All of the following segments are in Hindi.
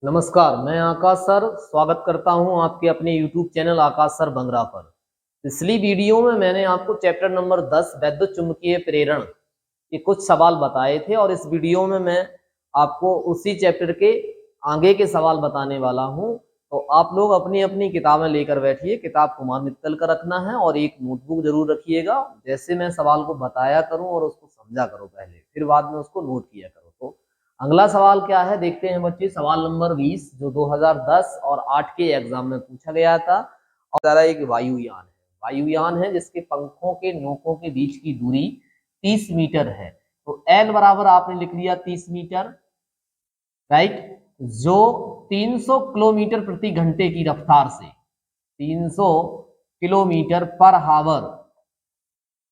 नमस्कार, मैं आकाश सर स्वागत करता हूं आपके अपने YouTube चैनल आकाश सर बंगरा पर। पिछली वीडियो में मैंने आपको चैप्टर नंबर 10 वैद्युत चुंबकीय प्रेरण के कुछ सवाल बताए थे और इस वीडियो में मैं आपको उसी चैप्टर के आगे के सवाल बताने वाला हूं। तो आप लोग अपनी अपनी किताबें लेकर बैठिए, किताब को मान निकल कर रखना है और एक नोटबुक जरूर रखिएगा। जैसे मैं सवाल को बताया करूँ और उसको समझा करो पहले, फिर बाद में उसको नोट किया करो। तो अगला सवाल क्या है देखते हैं बच्चे। सवाल नंबर 20 जो 2010 और 8 के एग्जाम में पूछा गया था और एक वायुयान है। वायुयान है जिसके पंखों के नोकों के बीच की दूरी 30 मीटर है। तो एल बराबर आपने लिख लिया 30 मीटर, राइट, जो 300 किलोमीटर प्रति घंटे की रफ्तार से 300 किलोमीटर पर हावर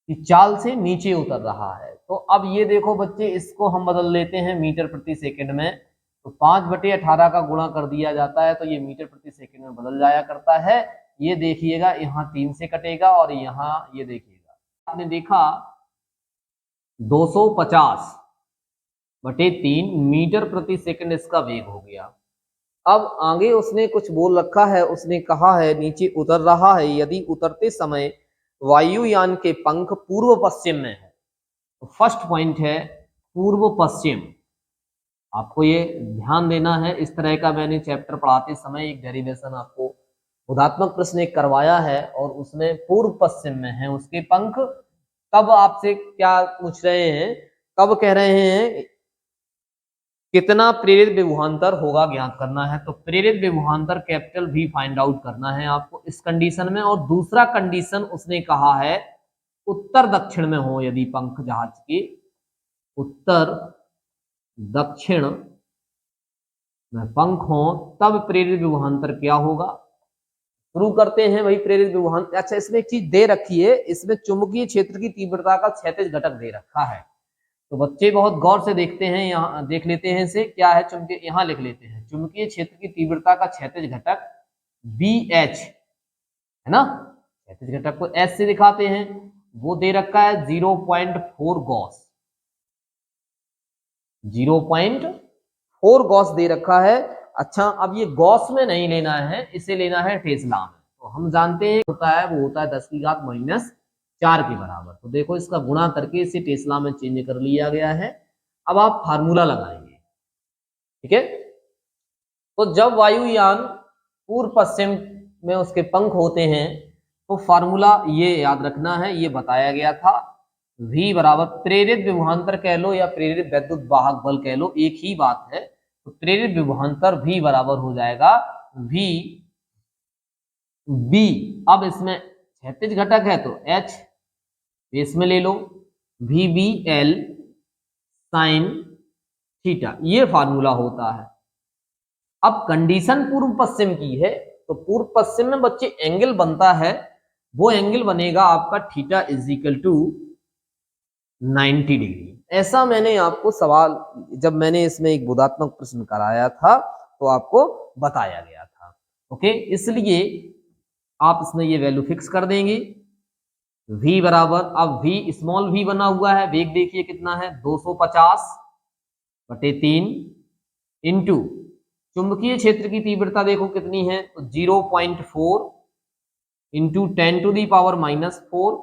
की चाल से नीचे उतर रहा है। तो अब ये देखो बच्चे, इसको हम बदल लेते हैं मीटर प्रति सेकंड में। तो 5/18 का गुणा कर दिया जाता है तो ये मीटर प्रति सेकंड में बदल जाया करता है। ये देखिएगा यहाँ 3 से कटेगा और यहाँ ये देखिएगा आपने देखा 250/3 मीटर प्रति सेकंड इसका वेग हो गया। अब आगे उसने कुछ बोल रखा है, उसने कहा है नीचे उतर रहा है यदि उतरते समय वायुयान के पंख पूर्व पश्चिम में है। तो फर्स्ट पॉइंट है पूर्व पश्चिम, आपको ये ध्यान देना है। इस तरह का मैंने चैप्टर पढ़ाते समय एक डेरिवेशन आपको बोधात्मक प्रश्न एक करवाया है और उसमें पूर्व पश्चिम में है उसके पंख। तब आपसे क्या पूछ रहे हैं, कब कह रहे हैं कितना प्रेरित विभवांतर होगा ज्ञात करना है। तो प्रेरित विभवांतर कैपिटल V फाइंड आउट करना है आपको इस कंडीशन में। और दूसरा कंडीशन उसने कहा है उत्तर दक्षिण में हो, यदि पंख जहाज के उत्तर दक्षिण में पंख हो तब प्रेरित विभवांतर क्या होगा। शुरू करते हैं भाई प्रेरित विभवांतर। अच्छा, इसमें एक चीज दे रखी है, इसमें चुंबकीय क्षेत्र की तीव्रता का क्षैतिज घटक दे रखा है। तो बच्चे बहुत गौर से देखते हैं, यहाँ देख लेते हैं इसे क्या है। चुंबकीय यहाँ लिख लेते हैं चुंबकीय क्षेत्र की तीव्रता का क्षैतिज घटक BH है ना। क्षैतिज घटक को S से दिखाते हैं, वो दे रखा है 0.4 गॉस। 0.4 गॉस दे रखा है। अच्छा, अब ये गॉस में नहीं लेना है, इसे लेना है टेस्ला में। तो हम जानते हैं होता है, वो होता है 10⁻⁴ के बराबर। तो देखो इसका गुणा करके इसे टेस्ला में चेंज कर लिया गया है। अब आप फार्मूला लगाएंगे, ठीक है। तो जब वायुयान पूर्व पश्चिम में उसके पंख होते हैं तो फार्मूला ये याद रखना है, ये बताया गया था। V बराबर प्रेरित विभवांतर कह लो या प्रेरित वैद्युत वाहक बल कह लो, एक ही बात है। तो प्रेरित विभवांतर V बराबर हो जाएगा V B। अब इसमें क्षैतिज घटक है तो H इसमें ले लो, VBL साइन थीटा, ये फार्मूला होता है। अब कंडीशन पूर्व पश्चिम की है तो पूर्व पश्चिम में बच्चे एंगल बनता है, वो एंगल बनेगा आपका थीटा = 90 डिग्री। ऐसा मैंने आपको सवाल, जब मैंने इसमें एक बोधात्मक प्रश्न कराया था तो आपको बताया गया था। ओके, इसलिए आप इसमें ये वैल्यू फिक्स कर देंगे। V बराबर, अब V स्मॉल v बना हुआ है, वेग देखिए कितना है 250/3 इंटू चुंबकीय क्षेत्र की तीव्रता देखो कितनी है तो 0.4 इंटू 10⁻⁻⁴।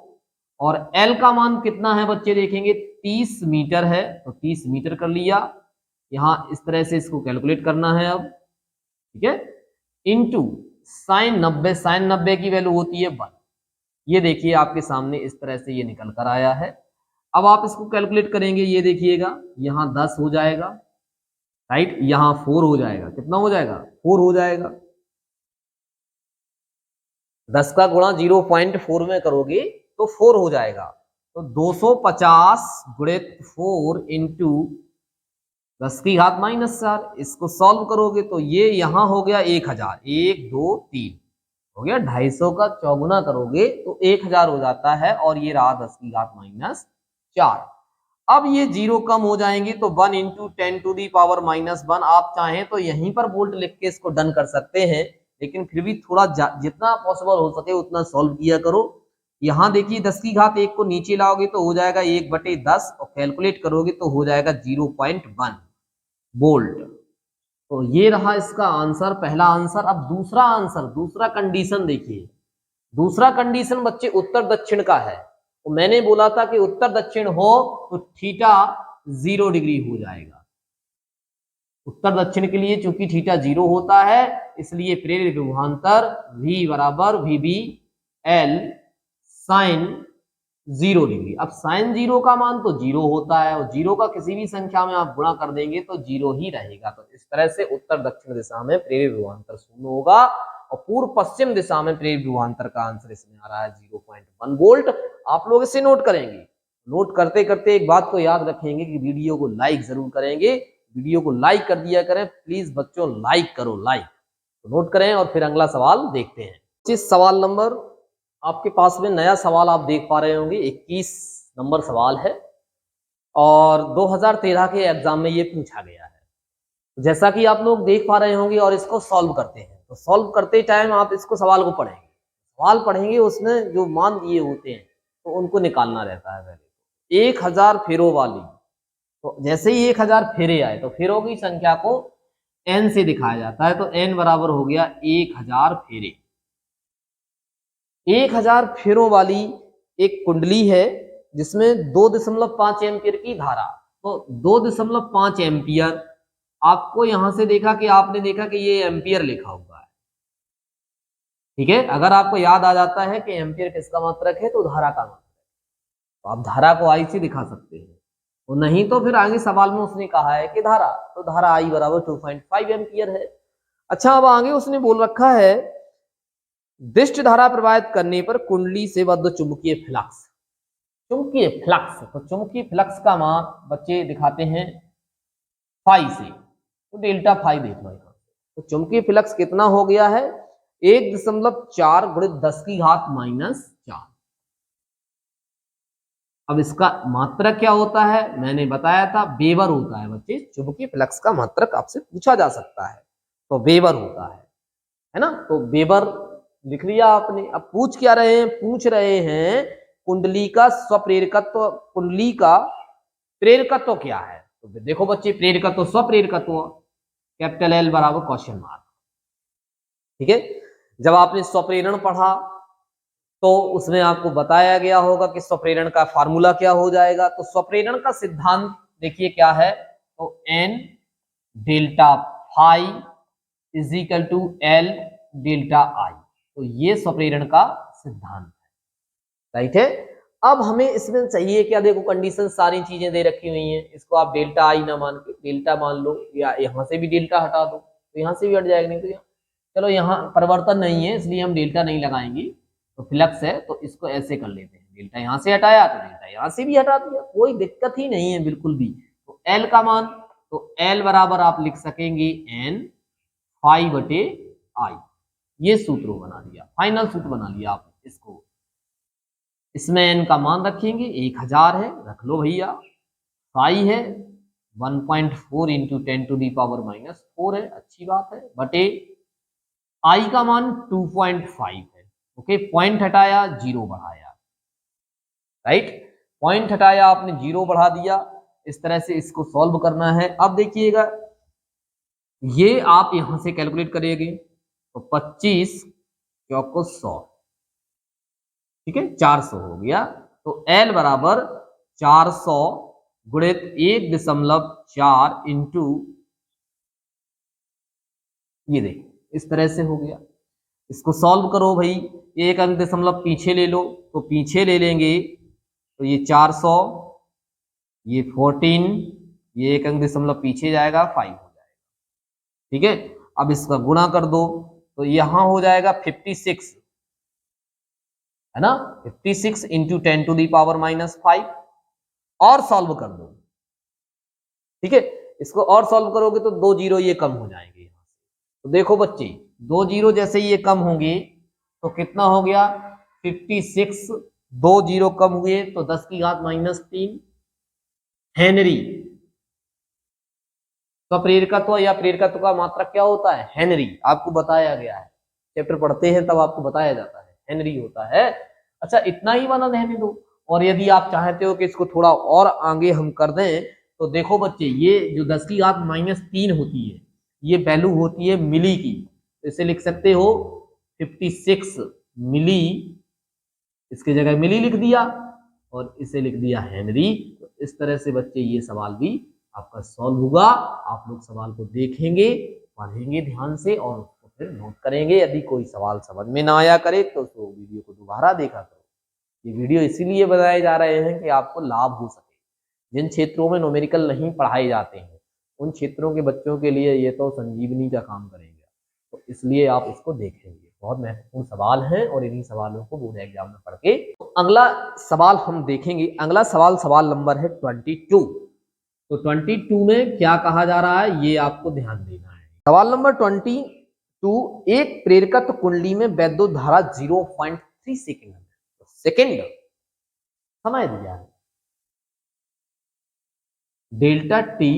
और L का मान कितना है बच्चे देखेंगे 30 मीटर है, तो 30 मीटर कर लिया। यहां इस तरह से इसको कैलकुलेट करना है अब, ठीक है। इंटू साइन 90, साइन 90 की वैल्यू होती है 1। ये देखिए आपके सामने इस तरह से ये निकल कर आया है। अब आप इसको कैलकुलेट करेंगे, ये देखिएगा यहाँ 10 हो जाएगा, राइट, यहाँ 4 हो जाएगा। कितना हो जाएगा 4 हो जाएगा। 10 का गुणा 0.4 में करोगे तो 4 हो जाएगा। तो 250 गुणित 4 इंटू 10⁻⁻⁴। इसको सॉल्व करोगे तो ये यहाँ हो गया 1000, 1 2 3 हो गया। 250 का चौगुना करोगे तो 1000 हो जाता है और ये रहा 10⁻⁴। अब ये जीरो कम हो जाएंगे तो 1 इंटू 10⁻⁻⁻1। आप चाहें तो यहीं पर वोल्ट लिख के इसको डन कर सकते हैं, लेकिन फिर भी थोड़ा जितना पॉसिबल हो सके उतना सॉल्व किया करो। यहाँ देखिए 10⁻1 को नीचे लाओगे तो हो जाएगा 1/10 और कैलकुलेट करोगे तो हो जाएगा 0.1 वोल्ट। तो ये रहा इसका आंसर, पहला आंसर। अब दूसरा आंसर, दूसरा कंडीशन देखिए। दूसरा कंडीशन बच्चे उत्तर दक्षिण का है। तो मैंने बोला था कि उत्तर दक्षिण हो तो थीटा 0 डिग्री हो जाएगा। उत्तर दक्षिण के लिए चूंकि थीटा 0 होता है, इसलिए प्रेरित विभवांतर V बराबर VB L साइन 0 डिग्री। अब साइन 0 का मान तो 0 होता है, और 0 का किसी भी संख्या में आप गुणा कर देंगे तो 0 ही रहेगा। तो इस तरह से उत्तर दक्षिण दिशा में प्रेरित विभवांतर 0 होगा, और पूर्व पश्चिम दिशा में प्रेरित विभवांतर का आंसर इसमें आ रहा है 0.1 वोल्ट। आप लोग इसे नोट करेंगे। नोट करते करते एक बात को याद रखेंगे कि वीडियो को लाइक जरूर करेंगे। वीडियो को लाइक कर दिया करें प्लीज बच्चों, लाइक करो, लाइक। तो नोट करें और फिर अगला सवाल देखते हैं। इस सवाल नंबर आपके पास में नया सवाल आप देख पा रहे होंगे, 21 नंबर सवाल है, और 2013 के एग्जाम में ये पूछा गया है। जैसा कि आप लोग देख पा रहे होंगे, और इसको सॉल्व करते हैं। तो सॉल्व करते टाइम आप इसको सवाल को पढ़ेंगे। सवाल पढ़ेंगे, उसमें जो मान दिए होते हैं तो उनको निकालना रहता है। पहले 1000 फेरों वाली, तो जैसे ही 1000 फेरे आए तो फेरों की संख्या को n से दिखाया जाता है। तो n बराबर हो गया 1000 फेरे। 1000 फेरों वाली एक कुंडली है जिसमें 2.5 एम्पियर की धारा, तो 2.5 एम्पियर आपको यहां से देखा कि आपने देखा कि ये एम्पियर लिखा हुआ है, ठीक है। अगर आपको याद आ जाता है कि एम्पियर किसका मात्रक है तो धारा का मात्रक, तो आप धारा को आई से दिखा सकते हैं। तो नहीं तो फिर आगे सवाल में उसने कहा है कि धारा, तो धारा आई बराबर 2.5 एम्पियर है। अच्छा, अब आगे उसने बोल रखा है दिष्ट धारा प्रवाहित करने पर कुंडली से बद्ध चुंबकीय फ्लक्स। चुंबकीय फ्लक्स, तो चुंबकीय फ्लक्स का मान बच्चे दिखाते हैं फाई से, तो डेल्टा फाई देख लो यहाँ। तो चुंबकीय फ्लक्स कितना हो गया है 1.4 गुणित 10 की घात -4। अब इसका मात्रक क्या होता है, मैंने बताया था वेबर होता है बच्चे। चुंबकीय फ्लक्स का मात्रक आपसे पूछा जा सकता है, तो वेबर होता है ना। तो वेबर लिख लिया आपने। अब पूछ क्या रहे हैं, पूछ रहे हैं कुंडली का स्वप्रेरकत्व, कुंडली का प्रेरकत्व क्या है। तो देखो बच्चे, प्रेरकत्व स्वप्रेरकत्व कैपिटल L बराबर क्वेश्चन मार्क, ठीक है। जब आपने स्वप्रेरण पढ़ा तो उसमें आपको बताया गया होगा कि स्वप्रेरण का फार्मूला क्या हो जाएगा। तो स्वप्रेरण का सिद्धांत देखिए क्या है, तो N delta phi is equal to L delta I. तो ये स्वप्रेरण का सिद्धांत है, राइट है। अब हमें इसमें चाहिए क्या, देखो कंडीशन सारी चीजें दे रखी हुई हैं। इसको आप डेल्टा आई ना मान के डेल्टा मान लो, या यहां से भी डेल्टा हटा दो तो यहां से भी हट जाएगा। नहीं तो यहाँ, चलो यहाँ परिवर्तन नहीं है इसलिए हम डेल्टा नहीं लगाएंगे। तो फ्लक्स है तो इसको ऐसे कर लेते हैं, डेल्टा यहाँ से हटाया तो डेल्टा यहाँ से भी हटा दिया, कोई दिक्कत ही नहीं है बिल्कुल भी। तो एल का मान, तो एल बराबर आप लिख सकेंगे एन फाई बटे आई। ये सूत्र बना दिया, फाइनल सूत्र बना लिया आप इसको। इसमें एन का मान रखेंगे 1000 है, रख लो भैया। फाई है 1.4 इंटू 10 टू दी पावर -4 है, अच्छी बात है, बटे आई का मान 2.5 है। ओके, पॉइंट हटाया, जीरो बढ़ाया, राइट। पॉइंट हटाया आपने, जीरो बढ़ा दिया। इस तरह से इसको सॉल्व करना है। अब देखिएगा, ये आप यहां से कैलकुलेट करेंगे तो 25 चौको 100, ठीक है, 400 हो गया। तो L बराबर 400 गुणित 1.4 इंटू, ये देखो इस तरह से हो गया। इसको सॉल्व करो भाई, एक अंक दशमलव पीछे ले लो, तो पीछे ले लेंगे तो ये 400, ये 14, ये एक अंक दशमलव पीछे जाएगा 5 हो जाएगा, ठीक है। अब इसका गुणा कर दो तो यहां हो जाएगा 56, है ना, 56 इंटू 10 टू दी पावर -5। और सॉल्व कर दो, ठीक है। इसको और सॉल्व करोगे तो 2 जीरो ये कम हो जाएंगे यहां से। तो देखो बच्चे, 2 जीरो जैसे ये कम होंगे तो कितना हो गया 56, 2 जीरो कम हुए तो 10 की घात -3 हेनरी। तो प्रेरकत्व या प्रेरकत्व का मात्रक क्या होता है, हेनरी। आपको बताया गया है, चैप्टर पढ़ते हैं तब आपको बताया जाता है, हेनरी होता है। अच्छा, इतना ही बना रहने दो। और यदि आप चाहते हो कि इसको थोड़ा और आगे हम कर दें तो देखो बच्चे, ये जो 10 की घात -3 होती है, ये वैल्यू होती है मिली की, तो इसे लिख सकते हो 56 मिली, इसकी जगह मिली लिख दिया और इसे लिख दिया हेनरी। तो इस तरह से बच्चे ये सवाल भी आपका सॉल्व होगा। आप लोग सवाल को देखेंगे, पढ़ेंगे ध्यान से और उसको फिर नोट करेंगे। यदि कोई सवाल समझ में ना आया करे तो वीडियो को दोबारा देखा करो। ये वीडियो इसीलिए बनाए जा रहे हैं कि आपको लाभ हो सके। जिन क्षेत्रों में न्यूमेरिकल नहीं पढ़ाए जाते हैं उन क्षेत्रों के बच्चों के लिए ये तो संजीवनी का काम करेंगे, तो इसलिए आप इसको देखेंगे। बहुत महत्वपूर्ण सवाल हैं और इन्हीं सवालों को बोर्ड एग्जाम में पढ़ के तो अगला सवाल हम देखेंगे। अगला सवाल सवाल नंबर है 22। तो 22 में क्या कहा जा रहा है ये आपको ध्यान देना है। सवाल नंबर 22, एक प्रेरकत्व कुंडली में वैद्युत धारा 0.3 सेकेंड है। सेकेंड समय दिया है, डेल्टा टी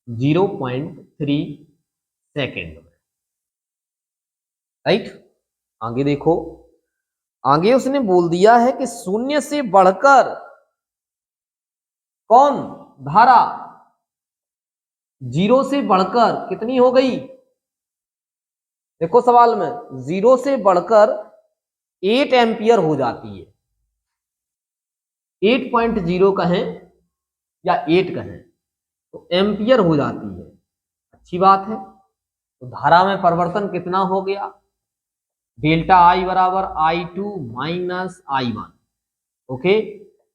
0.3 सेकेंड में, राइट। आगे देखो, आगे उसने बोल दिया है कि शून्य से बढ़कर कौन धारा 0 से बढ़कर कितनी हो गई। देखो सवाल में 0 से बढ़कर 8 एम्पियर हो जाती है। 8.0 कहें या 8 कहें तो एम्पियर हो जाती है, अच्छी बात है। तो धारा में परिवर्तन कितना हो गया, डेल्टा आई बराबर I2 minus I1, okay.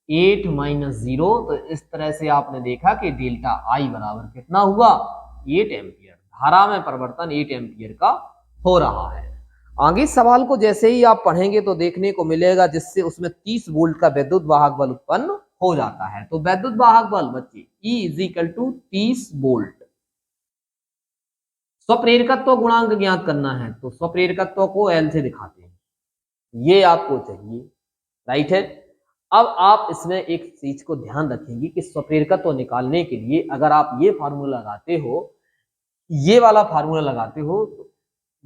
8 minus 0, तो इस तरह से आपने देखा कि डेल्टा आई बराबर कितना हुआ, 8 एम्पियर। धारा में परिवर्तन 8 एम्पियर का हो रहा है। आगे सवाल को जैसे ही आप पढ़ेंगे तो देखने को मिलेगा जिससे उसमें 30 वोल्ट का विद्युत वाहक बल उत्पन्न हो जाता है। तो विद्युत वाहक बल बच्चे E = 30 वोल्ट। स्वप्रेरकत्व गुणांक ज्ञात करना है तो स्वप्रेरकत्व को L से दिखाते हैं, ये आपको चाहिए, राइट है। अब आप इसमें एक चीज को ध्यान रखेंगे कि स्वप्रेरकत्व निकालने के लिए अगर आप ये फार्मूला लगाते हो, ये वाला फार्मूला लगाते हो, तो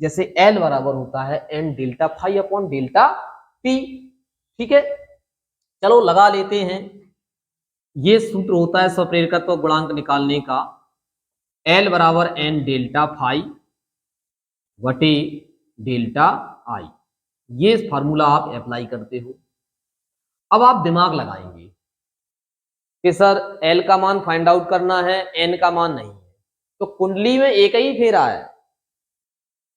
जैसे L बराबर होता है n delta phi upon delta T, ठीक है। चलो लगा लेते हैं। ये सूत्र होता है स्वप्रेरकत्व गुणांक निकालने का, L बराबर n डेल्टा फाई वटे डेल्टा आई। ये फार्मूला आप अप्लाई करते हो। अब आप दिमाग लगाएंगे कि सर L का मान फाइंड आउट करना है, n का मान नहीं है। तो कुंडली में एक ही फेरा है,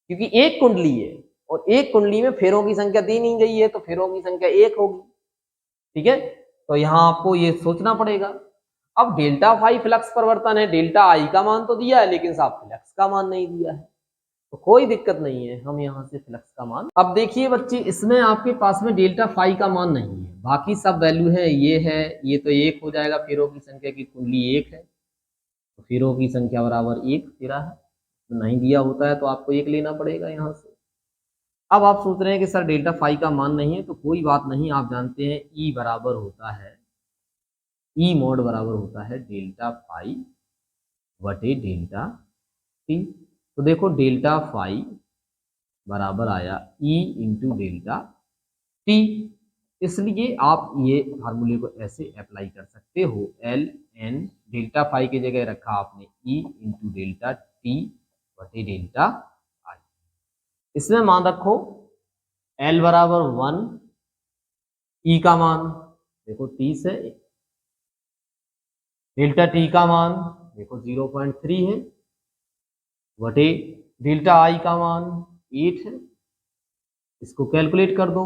क्योंकि एक कुंडली है और एक कुंडली में फेरों की संख्या दी नहीं गई है, तो फेरों की संख्या 1 होगी, ठीक है। तो यहां आपको ये सोचना पड़ेगा। अब डेल्टा फाई फ्लक्स परिवर्तन है, डेल्टा आई का मान तो दिया है लेकिन साहब फ्लक्स का मान नहीं दिया है, तो कोई दिक्कत नहीं है, हम यहां से फ्लक्स का मान। अब देखिए बच्चे, इसमें आपके पास में डेल्टा फाई का मान नहीं है, बाकी सब वैल्यू है, ये तो 1 हो जाएगा। फेरों की संख्या की कुंडली 1 है तो फेरों की संख्या बराबर 1 फेरा है, तो नहीं दिया होता है तो आपको 1 लेना पड़ेगा यहां से। अब आप सोच रहे हैं कि सर डेल्टा फाई का मान नहीं है, तो कोई बात नहीं, आप जानते हैं ई बराबर होता है, ई मॉड बराबर होता है डेल्टा फाई वटे डेल्टा टी। तो देखो डेल्टा फाई बराबर आया ई इंटू डेल्टा टी, इसलिए आप ये फार्मूले को ऐसे अप्लाई कर सकते हो। एल एन डेल्टा फाई की जगह रखा आपने ई इंटू डेल्टा टी वटे डेल्टा आई। इसमें मान रखो एल बराबर 1, ई का मान देखो 30 है, डेल्टा टी का मान देखो 0.3 है, वटे डेल्टा आई का मान 8 है। इसको कैलकुलेट कर दो,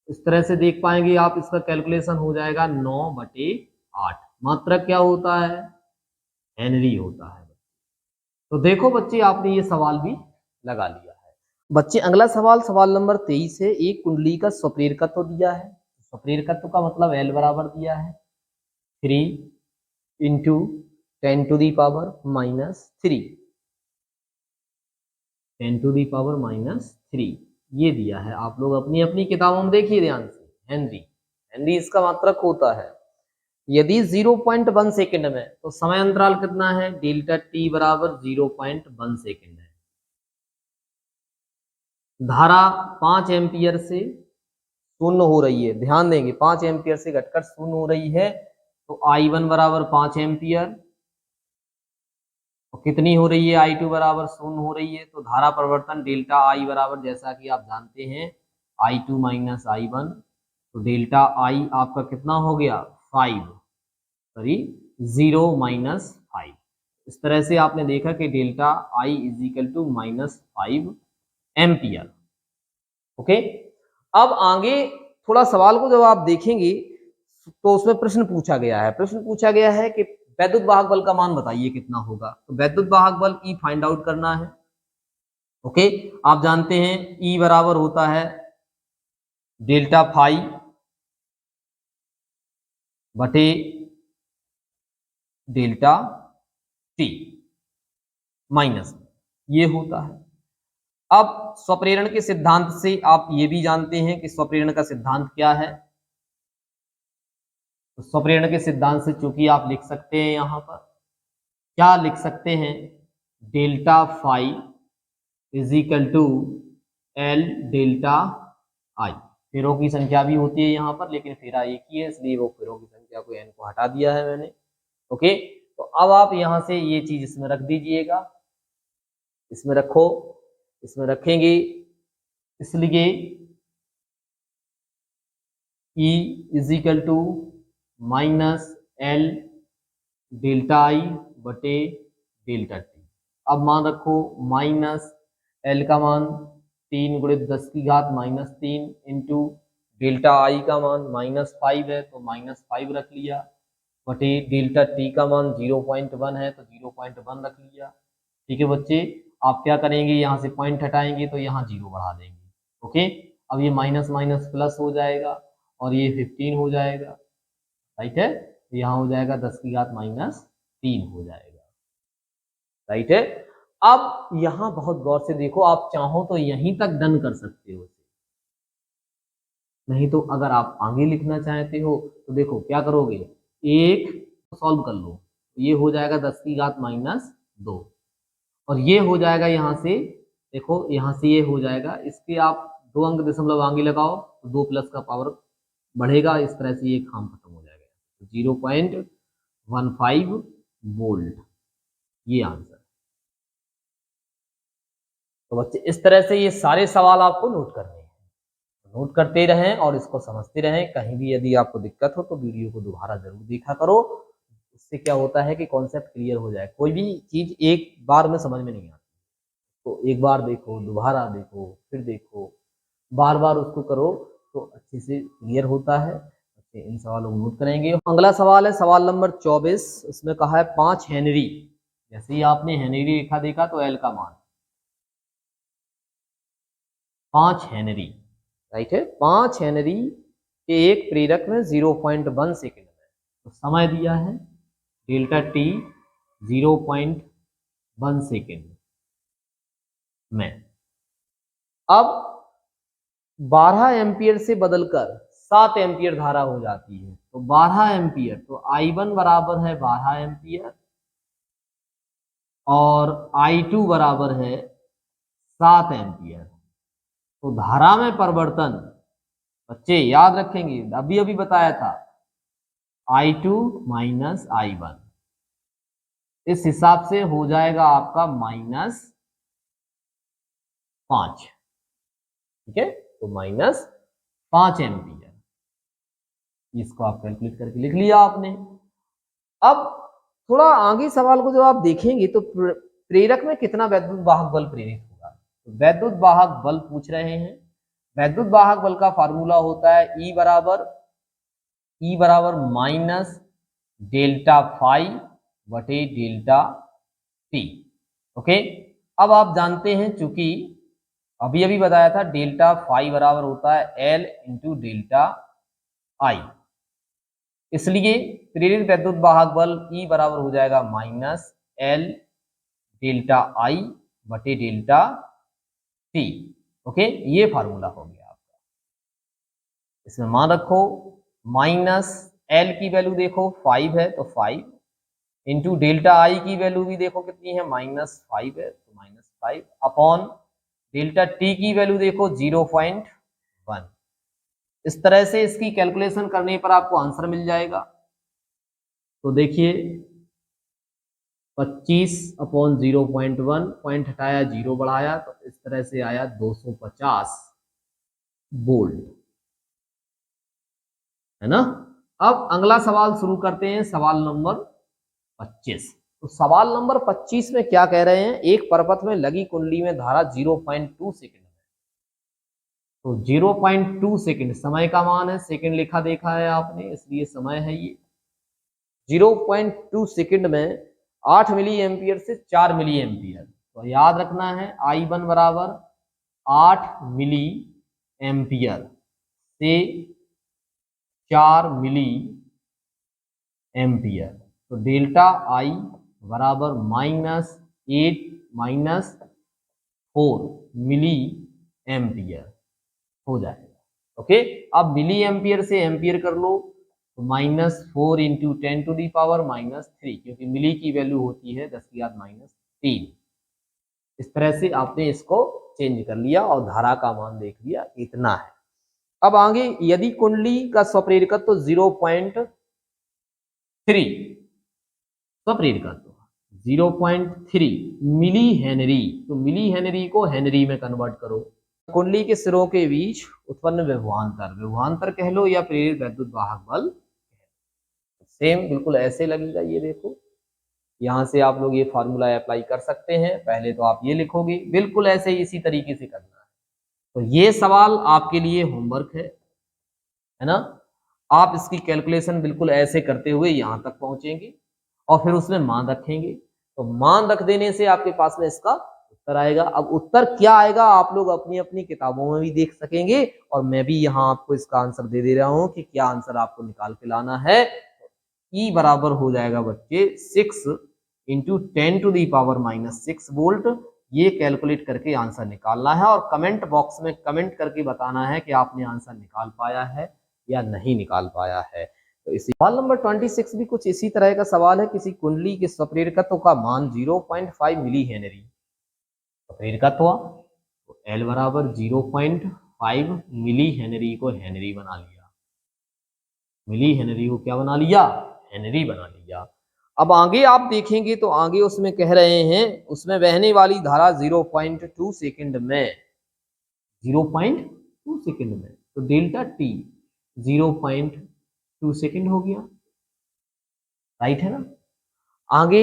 इस तरह से देख पाएंगे आप, इसका कैलकुलेशन हो जाएगा 9/8। मात्रक क्या होता है, हेनरी होता है। तो देखो बच्चे, आपने ये सवाल भी लगा लिया है। बच्चे अगला सवाल सवाल नंबर 23 है। एक कुंडली का स्वप्रेरकत्व दिया है, स्वप्रेरकत्व का मतलब L बराबर दिया है 3 into 10 to the power minus 3, 10 to the power minus 3 ये दिया है। आप लोग अपनी अपनी किताबों में देखिए ध्यान से, हेनरी, हेनरी इसका मात्रक होता है। यदि 0.1 सेकेंड में तो समय अंतराल कितना है, डेल्टा टी बराबर 0.1 सेकेंड है। धारा 5 एम्पियर से शून्य हो रही है, ध्यान देंगे 5 एम्पियर से घटकर शून्य हो रही है, तो I1 बराबर 5 एम्पियर और कितनी हो रही है, I2 बराबर 0 हो रही है। तो धारा परिवर्तन डेल्टा I बराबर, जैसा कि आप जानते हैं, I2 माइनस I1। तो डेल्टा I आपका कितना हो गया, 5, सॉरी 0 माइनस 5। इस तरह से आपने देखा कि delta I is equal to -5 ampere. Okay, अब आगे थोड़ा सवाल को जब आप देखेंगे तो उसमें प्रश्न पूछा गया है, कि वैद्युत वाहक बल का मान बताइए कितना होगा। तो वैद्युत वाहक बल E फाइंड आउट करना है। ओके, आप जानते हैं E बराबर होता है डेल्टा फाई बटे डेल्टा टी माइनस, ये होता है। अब स्वप्रेरण के सिद्धांत से आप ये भी जानते हैं कि स्वप्रेरण का सिद्धांत क्या है। तो स्वप्रेरण के सिद्धांत से चूंकि आप लिख सकते हैं, यहां पर क्या लिख सकते हैं, delta phi is equal to L delta I. फेरों की संख्या भी होती है यहाँ पर, लेकिन फेरा एक ही है, इसलिए वो फेरों की संख्या को एन को हटा दिया है मैंने। ओके, तो अब आप यहाँ से ये चीज इसमें रख दीजिएगा, इसमें रखो, इसमें रखेंगे, इसलिए E is equal to minus L delta I बटे डेल्टा टी। अब मान रखो माइनस एल का मान 3 गुणित 10 की घात -3 इंटू डेल्टा आई का मान -5 है, तो -5 रख लिया, बटे डेल्टा टी का मान 0.1 है, तो 0.1 रख लिया। ठीक है बच्चे, आप क्या करेंगे, यहाँ से पॉइंट हटाएंगे तो यहाँ 0 बढ़ा देंगे। ओके, अब ये माइनस माइनस प्लस हो जाएगा और ये 15 हो जाएगा, राइट है। तो यहाँ हो जाएगा 10 की घात -3 हो जाएगा, राइट है। अब यहाँ बहुत गौर से देखो, आप चाहो तो यहीं तक डन कर सकते हो, नहीं तो अगर आप आगे लिखना चाहते हो तो देखो क्या करोगे, एक सॉल्व कर लो, ये हो जाएगा 10 की घात -2, और ये हो जाएगा यहाँ से, देखो यहाँ से ये हो जाएगा, इसके आप 2 अंक दशमलव आगे लगाओ तो 2 प्लस का पावर बढ़ेगा, इस तरह से ये काम खत्म हो जाएगा। 0.15 वोल्ट, ये आंसर। तो बच्चे इस तरह से ये सारे सवाल आपको नोट करने हैं, नोट करते रहें और इसको समझते रहें। कहीं भी यदि आपको दिक्कत हो तो वीडियो को दोबारा जरूर देखा करो, इससे क्या होता है कि कॉन्सेप्ट क्लियर हो जाए। कोई भी चीज एक बार में समझ में नहीं आती, तो एक बार देखो, दोबारा देखो, फिर देखो, बार बार उसको करो तो अच्छे से क्लियर होता है। इन सवालों को नोट करेंगे। अगला सवाल है सवाल नंबर 24, इसमें कहा है 5 हेनरी। जैसे ही आपने हेनरी लिखा देखा तो एल का मान 5 हेनरी, राइट है। 5 हेनरी के एक प्रेरक में 0.1 सेकेंड में, तो समय दिया है डेल्टा टी 0.1 सेकेंड में। अब 12 एम्पियर से बदलकर 7 एम्पियर धारा हो जाती है, तो 12 एम्पियर, तो I1 बराबर है 12 एम्पियर और I2 बराबर है 7 एम्पियर। तो धारा में परिवर्तन बच्चे याद रखेंगे, अभी अभी बताया था, I2 माइनस I1, इस हिसाब से हो जाएगा आपका -5, ठीक है। तो -5 एम्पियर, इसको आप कैलकुलेट करके लिख लिया आपने। अब थोड़ा आगे सवाल को जब आप देखेंगे तो प्रेरक में कितना वैद्युत वाहक बल प्रेरित होगा, तो वैद्युत वाहक बल पूछ रहे हैं। वैद्युत वाहक बल का फार्मूला होता है E बराबर माइनस डेल्टा फाई बटे डेल्टा टी। ओके, अब आप जानते हैं, चूंकि अभी अभी बताया था, डेल्टा फाई बराबर होता है L इंटू डेल्टा आई, इसलिए प्रेरित वैद्युत वाहक बल E बराबर हो जाएगा -L डेल्टा आई बटे डेल्टा टी। ओके, ये फार्मूला हो गया आपका। इसमें मान रखो, -L की वैल्यू देखो 5 है, तो 5 इंटू डेल्टा आई की वैल्यू भी देखो कितनी है, -5 है, तो -5 अपॉन डेल्टा टी की वैल्यू देखो 0.1। इस तरह से इसकी कैलकुलेशन करने पर आपको आंसर मिल जाएगा। तो देखिए 25/0.1, पॉइंट हटाया, 0 बढ़ाया, तो इस तरह से आया 250 वोल्ट, है ना। अब अगला सवाल शुरू करते हैं, सवाल नंबर 25। तो सवाल नंबर 25 में क्या कह रहे हैं, एक परपथ में लगी कुंडली में धारा 0.2 सेकंड है। तो 0.2 सेकंड समय का मान है, सेकंड लिखा देखा है आपने, इसलिए समय है ये। 0.2 सेकंड में 8 मिली एम्पियर से 4 मिली एम्पियर, तो याद रखना है I1 बराबर 8 मिली एम्पियर से 4 मिली एम्पियर, तो डेल्टा I बराबर -8 मिली एम्पियर हो जाएगा। ओके, अब मिली एम्पियर से एम्पियर कर लो, तो -4 × 10⁻³ क्योंकि मिली की वैल्यू होती है 10⁻³ इस तरह से आपने इसको चेंज कर लिया और धारा का मान देख लिया, इतना है। अब आगे, यदि कुंडली का स्वप्रेरकत्व तो 0.3 स्वप्रेरकत्व 0.3 मिली हेनरी, तो मिली हेनरी को हेनरी में कन्वर्ट करो। कुंडली के सिरों के बीच उत्पन्न विभवांतर, विभवांतर कह लो या प्रेरित वैद्युत वाहक बल, सेम बिल्कुल ऐसे लगेगा। ये देखो, यहां से आप लोग ये फॉर्मूला अप्लाई कर सकते हैं। पहले तो आप ये लिखोगे, बिल्कुल ऐसे ही इसी तरीके से करना है। तो ये सवाल आपके लिए होमवर्क है ना। आप इसकी कैलकुलेशन बिल्कुल ऐसे करते हुए यहां तक पहुंचेंगे और फिर उसमें मान रखेंगे, तो मान रख देने से आपके पास में इसका उत्तर आएगा। अब उत्तर क्या आएगा आप लोग अपनी अपनी किताबों में भी देख सकेंगे, और मैं भी यहाँ आपको इसका आंसर दे रहा हूं कि क्या आंसर आपको निकाल के लाना है। E बराबर हो जाएगा बच्चे 6 × 10⁻⁻6 वोल्ट। ये कैलकुलेट करके आंसर निकालना है और कमेंट बॉक्स में कमेंट करके बताना है कि आपने आंसर निकाल पाया है या नहीं निकाल पाया है। तो इसी सवाल नंबर 26 भी कुछ इसी तरह का सवाल है। किसी कुंडली के स्वप्रेरकत्व का मान 0.5 मिली हेनरी, स्वप्रेरकत्व तो L बराबर 0.5 मिली हेनरी को हेनरी बना लिया, मिली हेनरी को क्या बना लिया, हेनरी बना लिया। अब आगे आप देखेंगे तो आगे उसमें कह रहे हैं, उसमें बहने वाली धारा 0.2 सेकंड में, 0.2 सेकंड में, तो डेल्टा T 0.2 सेकंड हो गया, राइट है ना। आगे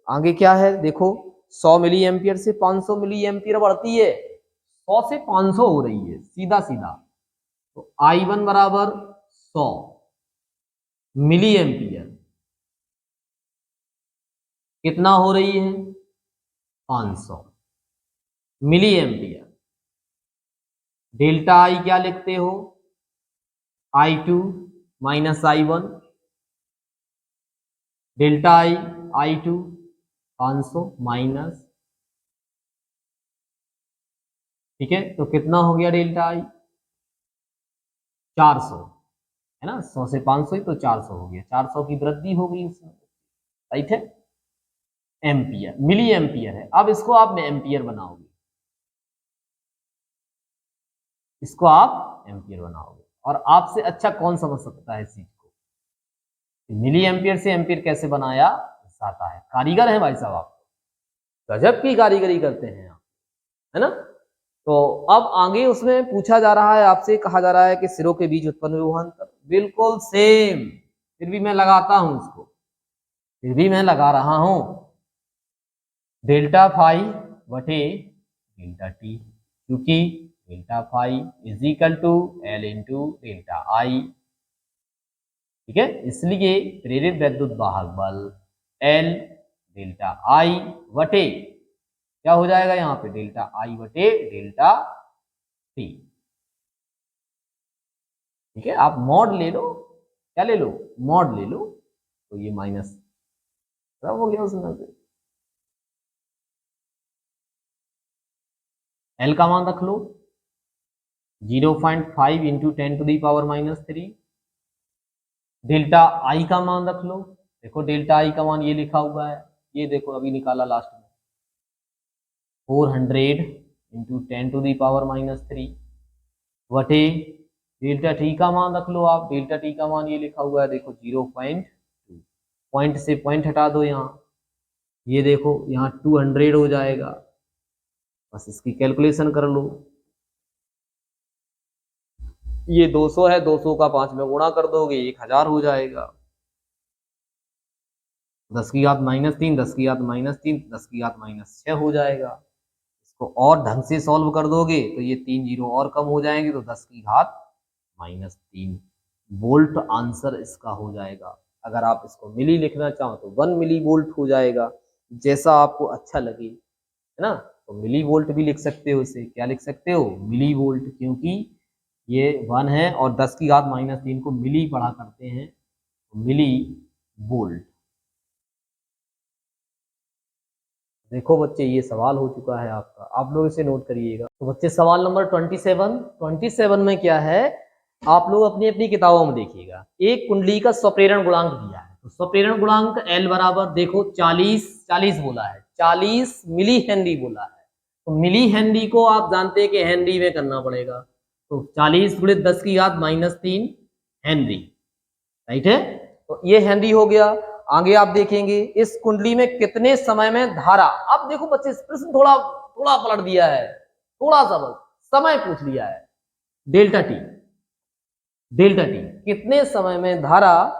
आगे क्या है देखो, 100 मिली एम्पियर से 500 मिली एम्पियर बढ़ती है, 100 से 500 हो रही है सीधा सीधा, तो I1 बराबर 100 मिली एम्पियर कितना हो रही है, 500 मिली एम्पियर। डेल्टा I क्या लिखते हो, I2 - I1, delta I2 500 minus, ठीक है, तो कितना हो गया डेल्टा I 400, है ना, 100 से 500 ही तो 400 हो गया, 400 की वृद्धि हो गई उसमें, राइट है। एम्पियर, मिली एम्पियर है। अब इसको आप एम्पियर बनाओगे, इसको आप एम्पियर बनाओगे, और आपसे अच्छा कौन समझ सकता है इस चीज को, मिली एम्पियर से एम्पियर कैसे बनाया जाता है। कारीगर है भाई साहब, आप गजब की कारीगरी करते हैं आप, है ना। तो अब आगे उसमें पूछा जा रहा है आपसे, कहा जा रहा है कि सिरों के बीच उत्पन्न विभवांतर, बिल्कुल सेम, फिर भी मैं लगाता हूं इसको, फिर भी मैं लगा रहा हूं, डेल्टा फाई बटे डेल्टा टी, क्योंकि delta phi is equal to L × delta I, ठीक है। इसलिए प्रेरित वैद्युत वाहक बल L डेल्टा I बटे क्या हो जाएगा यहाँ पे, डेल्टा I बटे डेल्टा T, ठीक है। आप मॉड ले लो, क्या ले लो, मॉड ले लो, तो ये माइनस हो गया उसमें से, L का मान रख लो 0.5 × 10⁻³ डेल्टा I का मान रख लो, देखो डेल्टा I का मान ये लिखा हुआ है, ये देखो अभी निकाला लास्ट में, 400 × 10⁻³ वटे डेल्टा T का मान रख लो आप, डेल्टा T का मान ये लिखा हुआ है देखो 0.2, पॉइंट से पॉइंट हटा दो यहाँ, ये देखो यहाँ 200 हो जाएगा, बस इसकी कैलकुलेशन कर लो। ये 200 है, 200 का 5 में गुणा कर दोगे 1000 हो जाएगा। 10 की घात -3, 10 की घात -3, 10 की घात -6 हो जाएगा। इसको और ढंग से सॉल्व कर दोगे तो ये 3 जीरो और कम हो जाएंगे, तो 10 की घात -3 वोल्ट आंसर इसका हो जाएगा। अगर आप इसको मिली लिखना चाहो तो 1 मिली वोल्ट हो जाएगा, जैसा आपको अच्छा लगे, है ना। तो मिली वोल्ट भी लिख सकते हो, इसे क्या लिख सकते हो, मिली वोल्ट, क्योंकि ये 1 है और 10 की घात -3 को मिली पढ़ा करते हैं, तो मिली वोल्ट। देखो बच्चे ये सवाल हो चुका है आपका, आप लोग इसे नोट करिएगा। तो बच्चे सवाल नंबर 27 में क्या है, आप लोग अपनी अपनी किताबों में देखिएगा। एक कुंडली का स्वप्रेरण गुणांक दिया है, तो स्वप्रेरण गुणांक L बराबर देखो 40 बोला है, 40 मिली हेनरी बोला है। तो मिली हेनरी को आप जानते हैं कि हेनरी में करना पड़ेगा, तो 40 गुणित 10 की घात -3 हेनरी, राइट है। तो ये हेनरी हो गया। आगे आप देखेंगे इस कुंडली में कितने समय में धारा, अब देखो बच्चे प्रश्न थोड़ा थोड़ा पलट दिया है, थोड़ा सा बस समय पूछ लिया है। डेल्टा टी कितने समय में धारा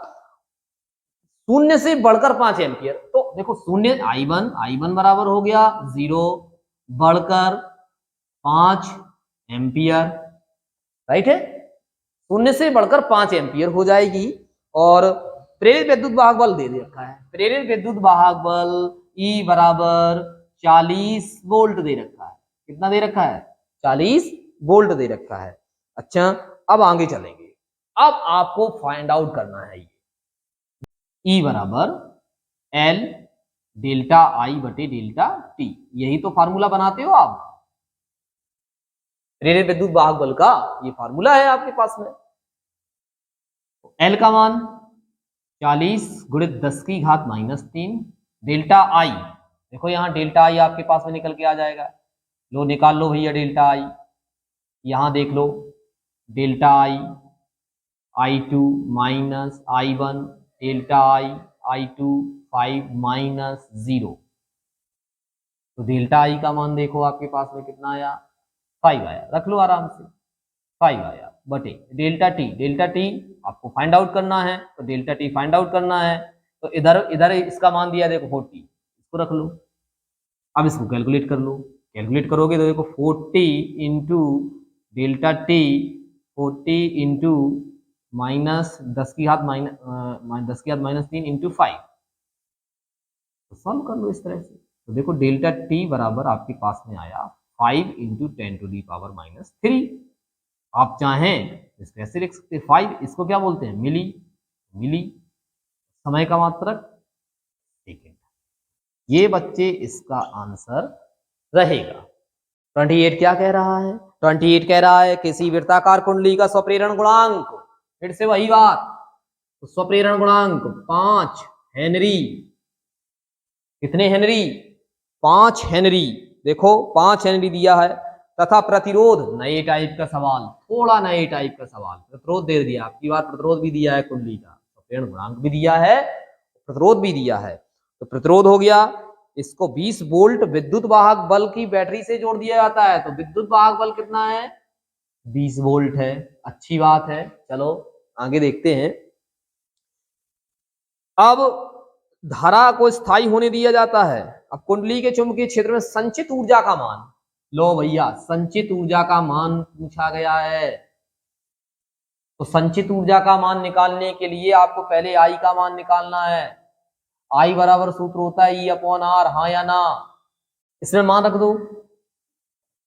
0 से बढ़कर 5 एम्पियर, तो देखो 0 I1 बराबर हो गया 0 बढ़कर 5 एम्पियर, राइट है। 0 से बढ़कर 5 एम्पियर हो जाएगी। और प्रेरित विद्युत वाहक बल दे रखा है, प्रेरित विद्युत वाहक बल E बराबर 40 वोल्ट दे रखा है। कितना दे रखा है, 40 वोल्ट दे रखा है। अच्छा अब आगे चलेंगे, अब आपको फाइंड आउट करना है ये E बराबर L डेल्टा I बटे डेल्टा T, यही तो फार्मूला बनाते हो आप, प्रेरित विद्युत वाहक बल का ये फार्मूला है आपके पास में। L का मान 40 गुणित 10 की घात -3 डेल्टा I, देखो यहाँ डेल्टा I आपके पास में निकल के आ जाएगा, लो निकाल लो भैया डेल्टा I, यहां देख लो delta I I2 minus I1 delta I2 5 -0, तो डेल्टा I का मान देखो आपके पास में कितना आया, 5 आया, रख लो आराम से, 5 आया बटे डेल्टा टी आपको फाइंड आउट करना है, तो डेल्टा टी फाइंड आउट करना है, तो इधर इसका मान दिया देखो 40, इसको रख लो। अब इसको कैलकुलेट कर लो, कैलकुलेट करोगे तो देखो 40 इंटू डेल्टा टी, 40 इंटू -10 की घात -3 इंटू 5, तो सॉल्व कर लो इस तरह से। तो देखो डेल्टा टी बराबर आपके पास में आया 5 इंटू 10⁻³ आप चाहें इसको ऐसे लिख सकते हैं 5, इसको क्या बोलते हैं, मिली, समय का मात्रक सेकेंड। ये बच्चे इसका आंसर रहेगा। 28 क्या कह रहा है, 28 कह रहा है किसी वृत्ताकार कुंडली का स्वप्रेरण गुणांक, फिर से वही बात, तो स्वप्रेरण गुणांक 5 हेनरी, कितने हेनरी, 5 हेनरी, देखो 5 हेनरी दिया है, तथा प्रतिरोध, नए टाइप का सवाल, थोड़ा नए टाइप का सवाल, प्रतिरोध दे दिया, आपकी बार प्रतिरोध भी दिया है कुंडली का, स्वप्रेरण गुणांक भी दिया है, प्रतिरोध भी दिया है। तो प्रतिरोध हो गया, इसको 20 वोल्ट विद्युत वाहक बल की बैटरी से जोड़ दिया जाता है, तो विद्युत वाहक बल कितना है, 20 वोल्ट है, अच्छी बात है। चलो आगे देखते हैं। अब धारा को स्थायी होने दिया जाता है। अब कुंडली के चुंबकीय क्षेत्र में संचित ऊर्जा का मान, लो भैया संचित ऊर्जा का मान पूछा गया है, तो संचित ऊर्जा का मान निकालने के लिए आपको पहले आई का मान निकालना है। आई बराबर सूत्र होता है E/R, हाँ या ना, इसमें मान रख दो,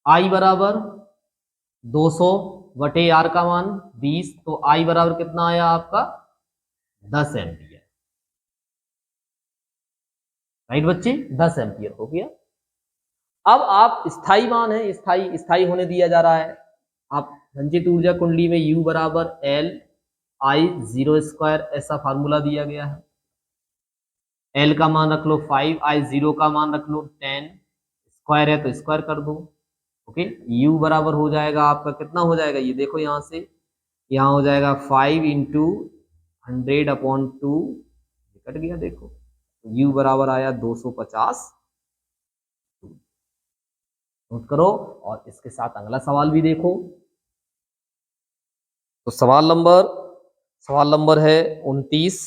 आई बराबर 200 बटे R का मान 20, तो आई बराबर कितना आया आपका 10 एम्पियर, राइट बच्चे, 10 एम्पियर हो गया। अब आप स्थाई मान है, स्थाई होने दिया जा रहा है, आप संचित ऊर्जा कुंडली में U बराबर L/I0² ऐसा फार्मूला दिया गया है, L का मान रख लो 5, I0 का मान रख लो 10, स्क्वायर है तो स्क्वायर कर दो, ओके। U बराबर हो जाएगा आपका कितना हो जाएगा, ये देखो यहां से, यहाँ हो जाएगा 5 इंटू 100/2, कट गया देखो, U बराबर आया 250। नोट करो और इसके साथ अगला सवाल भी देखो। तो सवाल नंबर है 29।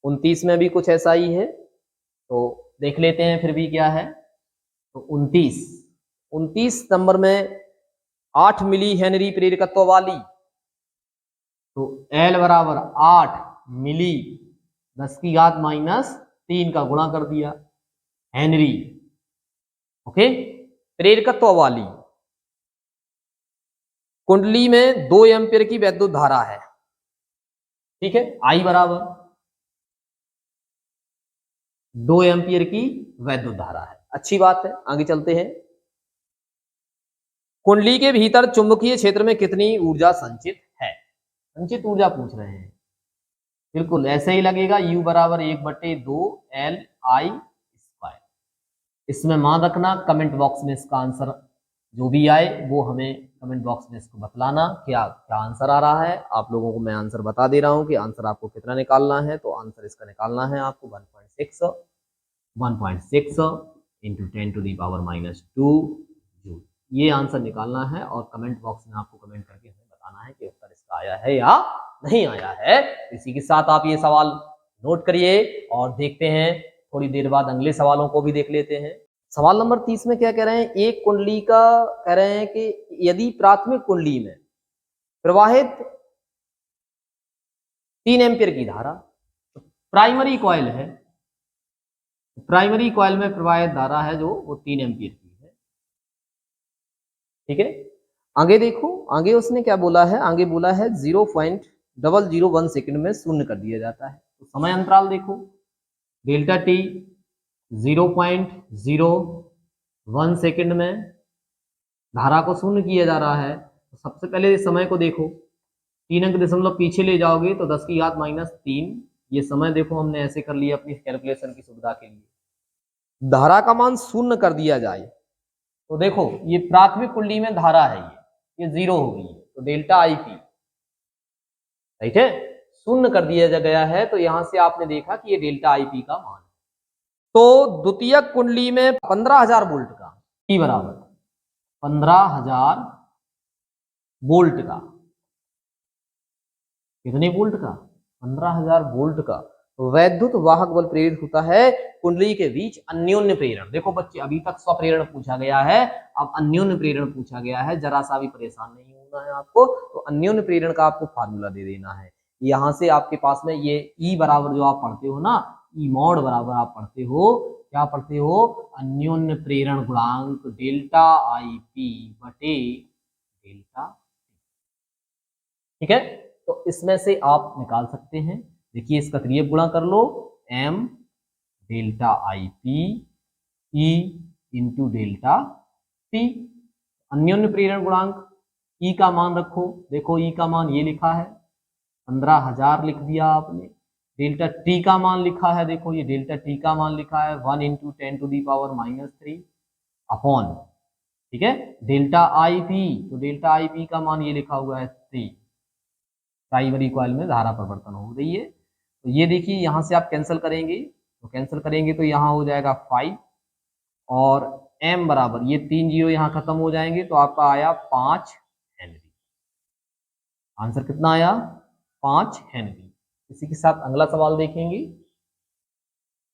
29 में भी कुछ ऐसा ही है, तो देख लेते हैं फिर भी क्या है। तो 29 नंबर में 8 मिली हेनरी प्रेरकत्व वाली, तो L बराबर 8 मिली 10⁻³ का गुणा कर दिया हेनरी, ओके, प्रेरकत्व वाली कुंडली में 2 एम्पीयर की वैद्युत धारा है, ठीक है, I बराबर 2 एम्पीयर की वैद्युत धारा है। अच्छी बात है, आगे चलते हैं। कुंडली के भीतर चुंबकीय क्षेत्र में कितनी ऊर्जा संचित है? संचित ऊर्जा पूछ रहे हैं। बिल्कुल ऐसे ही लगेगा, U बराबर 1/2 LI²। इसमें मान रखना, कमेंट बॉक्स में इसका आंसर जो भी आए वो हमें कमेंट बॉक्स में इसको बतलाना क्या क्या आंसर आ रहा है। आप लोगों को मैं आंसर बता दे रहा हूं कि आंसर आपको कितना निकालना है। तो आंसर इसका निकालना है आपको 1.6 इंटू 10⁻⁻² जूल, ये आंसर निकालना है। और कमेंट बॉक्स में आपको कमेंट करके हमें बताना है कि उत्तर इसका आया है या नहीं आया है। इसी के साथ आप ये सवाल नोट करिए और देखते हैं, थोड़ी देर बाद अगले सवालों को भी देख लेते हैं। सवाल नंबर 30 में क्या कह रहे हैं, एक कुंडली का कह रहे हैं कि यदि प्राथमिक कुंडली में प्रवाहित 3 एम्पीयर की धारा, प्राइमरी कॉइल है, प्राइमरी कॉइल में प्रवाहित धारा है जो वो 3 एम्पीयर की है, ठीक है। आगे देखो, आगे उसने क्या बोला है, आगे बोला है 0.001 सेकंड में शून्य कर दिया जाता है। तो समय अंतराल देखो, डेल्टा टी 0.01 सेकंड में धारा को शून्य किया जा रहा है। तो सबसे पहले समय को देखो, 3 अंक दशमलव पीछे ले जाओगे तो 10⁻³ ये समय देखो हमने ऐसे कर लिया अपनी कैलकुलेशन की सुविधा के लिए। धारा का मान शून्य कर दिया जाए तो देखो ये प्राथमिक कुंडली में धारा है, ये 0 होगी, तो डेल्टा IP, राइट है, शून्य कर दिया गया है। तो यहां से आपने देखा कि ये डेल्टा IP का मान है। तो द्वितीयक कुंडली में 15,000 वोल्ट का P बराबर 15,000 वोल्ट का, कितने वोल्ट का, 15,000 वोल्ट का वैद्युत वाहक बल प्रेरित होता है कुंडली के बीच अन्योन्य प्रेरण। देखो बच्चे, अभी तक स्वप्रेरण पूछा गया है, अब अन्योन्य प्रेरण पूछा गया है। जरा सा भी परेशान नहीं होना है आपको। तो अन्योन्य प्रेरण का आपको फार्मूला दे देना है। यहां से आपके पास में ये E बराबर जो आप पढ़ते हो ना, E मॉड बराबर आप पढ़ते हो, क्या पढ़ते हो, अन्योन्य प्रेरण गुणांक डेल्टा IP बटे डेल्टा, ठीक है। तो इसमें से आप निकाल सकते हैं, देखिए इसका त्रियक गुणा कर लो, m delta IP E into delta T। अन्योन्य प्रेरण गुणांक E का मान रखो, देखो E का मान ये लिखा है 15,000 लिख दिया आपने। डेल्टा T का मान लिखा है, देखो ये डेल्टा T का मान लिखा है 1 इंटू 10⁻³ अपॉन, ठीक है, डेल्टा IP, तो डेल्टा IP का मान ये लिखा हुआ है 3। प्राइमरी कॉइल में धारा परिवर्तन हो रही है। तो ये देखिए यहां से आप कैंसिल करेंगे, तो कैंसिल करेंगे तो यहाँ हो जाएगा 5 और m बराबर ये 3 जीरो यहाँ खत्म हो जाएंगे, तो आपका आया 5 हेनरी। आंसर कितना आया, 5 हेनरी। इसी के साथ अगला सवाल देखेंगे।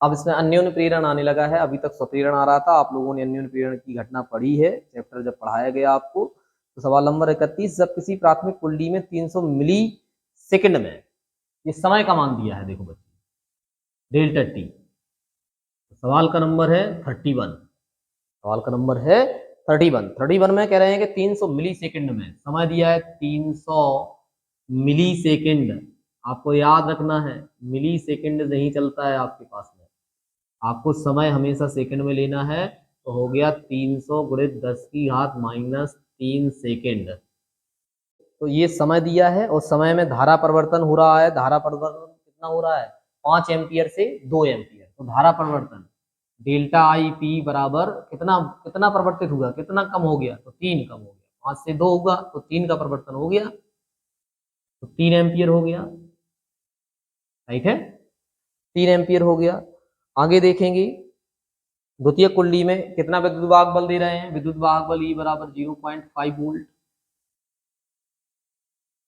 अब इसमें अन्योन्य प्रेरण आने लगा है, अभी तक स्वप्रेरण आ रहा था। आप लोगों ने अन्योन्य प्रेरण की घटना पढ़ी है, चैप्टर जब पढ़ाया गया आपको। तो सवाल नंबर 31, जब किसी प्राथमिक कुंडली में 300 मिली सेकंड में, ये समय का मान दिया है देखो बच्चे, डेल्टा टी। सवाल का नंबर है 31, सवाल का नंबर है 31 में कह रहे हैं कि 300 मिली सेकंड में समय दिया है 300 मिली सेकंड। आपको याद रखना है मिली सेकंड नहीं चलता है आपके पास में, आपको समय हमेशा सेकंड में लेना है। तो हो गया 300 गुणित 10⁻³ सेकंड। तो ये समय दिया है और समय में धारा परिवर्तन हो रहा है। धारा परिवर्तन कितना हो रहा है, 5 एम्पियर से 2 एम्पियर। तो धारा परिवर्तन डेल्टा IP बराबर कितना कितना परिवर्तित हुआ, कितना कम हो गया, तो 3 कम हो गया। 5 से 2 होगा तो 3 का परिवर्तन हो गया, तो 3 एम्पियर हो गया, राइट है, 3 एम्पियर हो गया। आगे देखेंगे द्वितीय कुंडली में कितना विद्युत वाहक बल दे रहे हैं, विद्युत वाहक बल E बराबर 0.5 वोल्ट।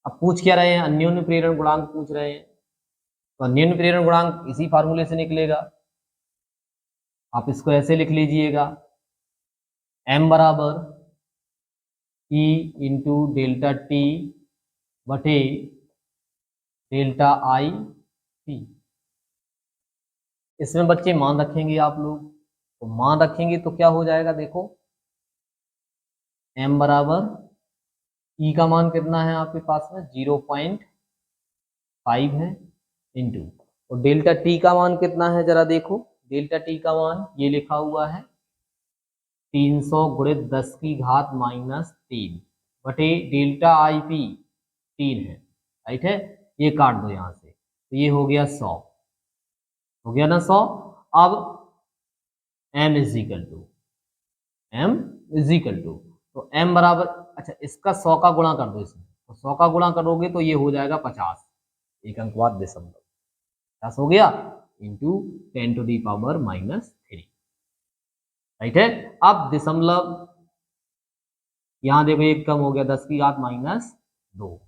अब पूछ क्या रहे हैं, अन्योन्य प्रेरण गुणांक पूछ रहे हैं, तो अन्योन्य प्रेरण गुणांक इसी फार्मूले से निकलेगा। आप इसको ऐसे लिख लीजिएगा, m बराबर E इंटू डेल्टा टी बटे डेल्टा आई टी। इसमें बच्चे मान रखेंगे आप लोग, तो मान रखेंगे तो क्या हो जाएगा, देखो m बराबर E का मान कितना है आपके पास में 0.5 है इंटू, और डेल्टा टी का मान कितना है जरा देखो, डेल्टा टी का मान ये लिखा हुआ है 300 गुणित 10 की घात -3 बटे डेल्टा आई पी 3 है, राइट है। ये काट दो यहां से, तो ये हो गया 100, हो गया ना 100। अब m इज इक्वल टू, तो m बराबर, अच्छा इसका 100 का गुणा कर दो इसमें, तो 100 का गुणा करोगे तो ये हो जाएगा 50, एक अंक बाद दशमलव 50 हो गया into 10 to the power -3, right है। अब दशमलव यहां देखो एक कम हो गया 10 की घात -2,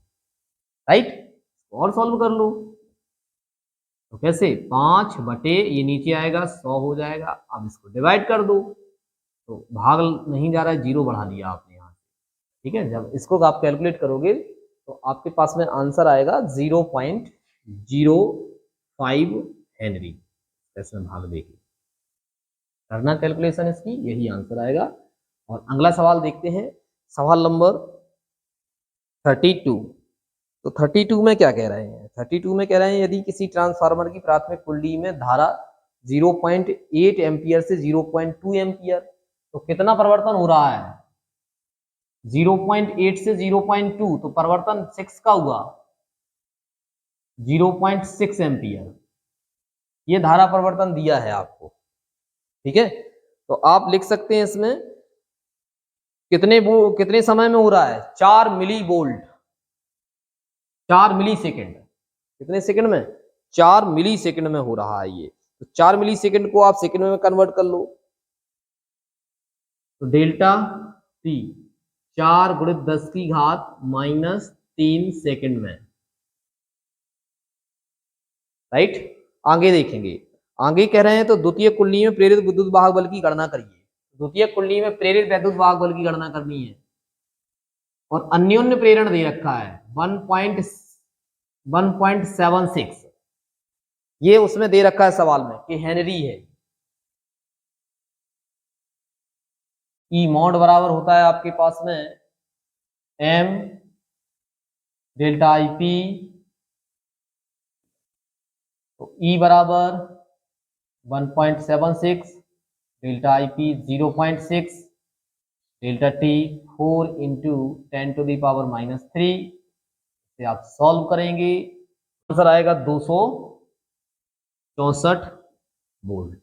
राइट। और सॉल्व कर लो, तो कैसे 5 बटे ये नीचे आएगा 100 हो जाएगा। अब इसको डिवाइड कर दो, तो भाग नहीं जा रहा है, 0 बढ़ा दिया आपने यहाँ से, ठीक है। जब इसको आप कैलकुलेट करोगे तो आपके पास में आंसर आएगा 0.05 हेनरी। इसमें भाग देखिए, करना कैलकुलेशन इसकी, यही आंसर आएगा। और अगला सवाल देखते हैं, सवाल नंबर 32। तो 32 में क्या कह रहे हैं, 32 में कह रहे हैं यदि किसी ट्रांसफार्मर की प्राथमिक कुंडली में धारा 0.8 एम्पियर से 0.2 एम्पियर, तो कितना परिवर्तन हो रहा है, 0.8 से 0.2, तो परिवर्तन 6 का हुआ, 0.6 एम्पियर ये धारा परिवर्तन दिया है आपको, ठीक है। तो आप लिख सकते हैं इसमें कितने समय में हो रहा है, 4 मिली वोल्ट, 4 मिली सेकेंड, कितने सेकंड में, 4 मिली सेकंड में हो रहा है ये। तो 4 मिली सेकंड को आप सेकंड में कन्वर्ट कर लो, तो डेल्टा टी 4 गुणित 10 की घात -3 सेकंड में, राइट। आगे देखेंगे, आगे कह रहे हैं तो द्वितीय कुंडली में प्रेरित विद्युत वाहक बल की गणना करिए। द्वितीय कुंडली में प्रेरित विद्युत वाहक बल की गणना करनी है, और अन्योन्य प्रेरण दे रखा है 1.76, ये उसमें दे रखा है सवाल में कि हेनरी है। ई मॉड बराबर होता है आपके पास में m डेल्टा आई पी, तो ई बराबर 1.76, delta I P 0.6, delta T 4 into 10 to the power -3 से आप सॉल्व करेंगे, आंसर आएगा 264 वोल्ट।